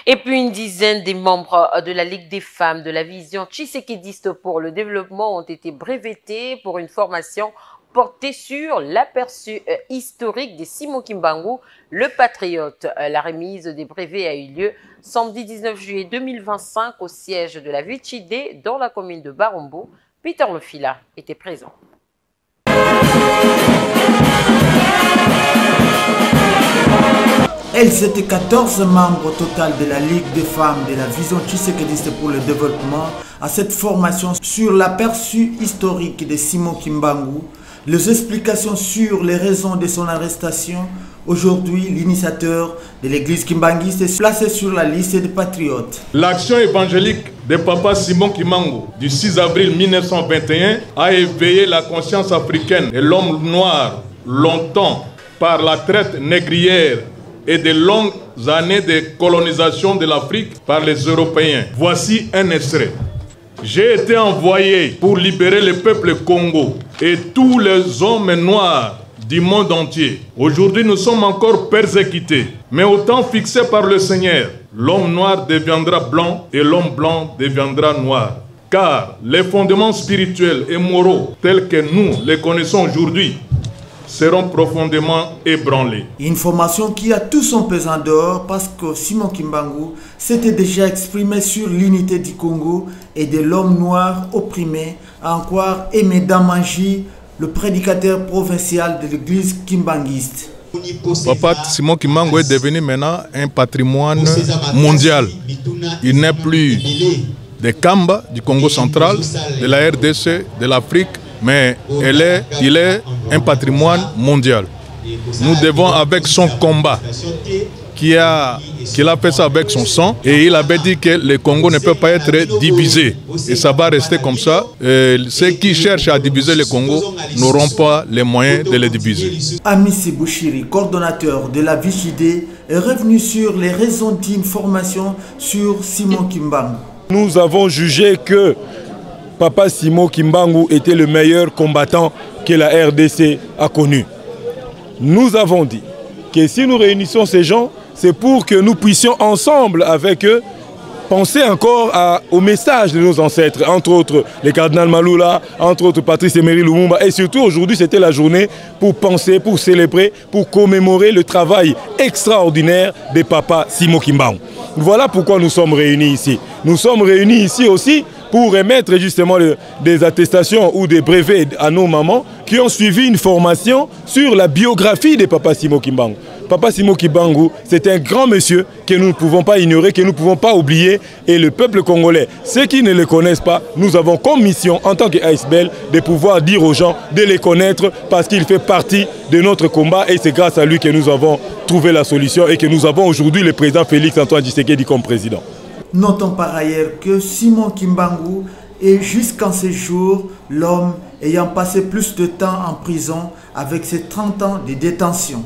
Et puis une dizaine des membres de la Ligue des femmes de la vision tshisekédiste pour le développement ont été brevetés pour une formation portée sur l'aperçu historique de Simon Kimbangu, le patriote. La remise des brevets a eu lieu samedi 19 juillet 2025 au siège de la VTD dans la commune de Barombo. Peter Lefila était présent. Elles étaient 14 membres au total de la Ligue des femmes de la vision tshisekédiste pour le développement à cette formation sur l'aperçu historique de Simon Kimbangu, les explications sur les raisons de son arrestation. Aujourd'hui, l'initiateur de l'église kimbanguiste est placé sur la liste des patriotes. L'action évangélique de Papa Simon Kimbangu du 6 avril 1921 a éveillé la conscience africaine de l'homme noir longtemps par la traite négrière et de longues années de colonisation de l'Afrique par les Européens. Voici un extrait. J'ai été envoyé pour libérer le peuple Congo et tous les hommes noirs du monde entier. Aujourd'hui, nous sommes encore persécutés, mais au temps fixé par le Seigneur, l'homme noir deviendra blanc et l'homme blanc deviendra noir. Car les fondements spirituels et moraux tels que nous les connaissons aujourd'hui seront profondément ébranlés. Une formation qui a tout son pesant dehors parce que Simon Kimbangu s'était déjà exprimé sur l'unité du Congo et de l'homme noir opprimé, à en croire Aimé Damanji, le prédicateur provincial de l'église kimbanguiste. Papa Simon Kimbangu est devenu maintenant un patrimoine mondial. Il n'est plus des Kamba du Congo central, de la RDC, de l'Afrique, mais il est un patrimoine mondial. Nous devons, avec son combat, qu'il a fait ça avec son sang, et il avait dit que le Congo ne peut pas être divisé. Et ça va rester comme ça. Ceux qui cherchent à diviser le Congo n'auront pas les moyens de le diviser. Amissi Bouchiri, coordonnateur de la VJD, est revenu sur les raisons d'une formation sur Simon Kimbangu. Nous avons jugé que Papa Simon Kimbangu était le meilleur combattant que la RDC a connu. Nous avons dit que si nous réunissons ces gens, c'est pour que nous puissions ensemble avec eux penser encore au message de nos ancêtres, entre autres les cardinal Maloula, entre autres Patrice Emery Lumumba, et surtout aujourd'hui c'était la journée pour penser, pour célébrer, pour commémorer le travail extraordinaire de Papa Simon Kimbangu. Voilà pourquoi nous sommes réunis ici. Nous sommes réunis ici aussi pour remettre justement des attestations ou des brevets à nos mamans qui ont suivi une formation sur la biographie de Papa Simon Kimbangu. Papa Simon Kimbangu, c'est un grand monsieur que nous ne pouvons pas ignorer, que nous ne pouvons pas oublier. Et le peuple congolais, ceux qui ne le connaissent pas, nous avons comme mission en tant qu'ASBL de pouvoir dire aux gens de les connaître parce qu'il fait partie de notre combat et c'est grâce à lui que nous avons trouvé la solution et que nous avons aujourd'hui le président Félix Antoine Tshisekedi comme président. Notons par ailleurs que Simon Kimbangu est jusqu'en ce jour l'homme ayant passé plus de temps en prison avec ses 30 ans de détention.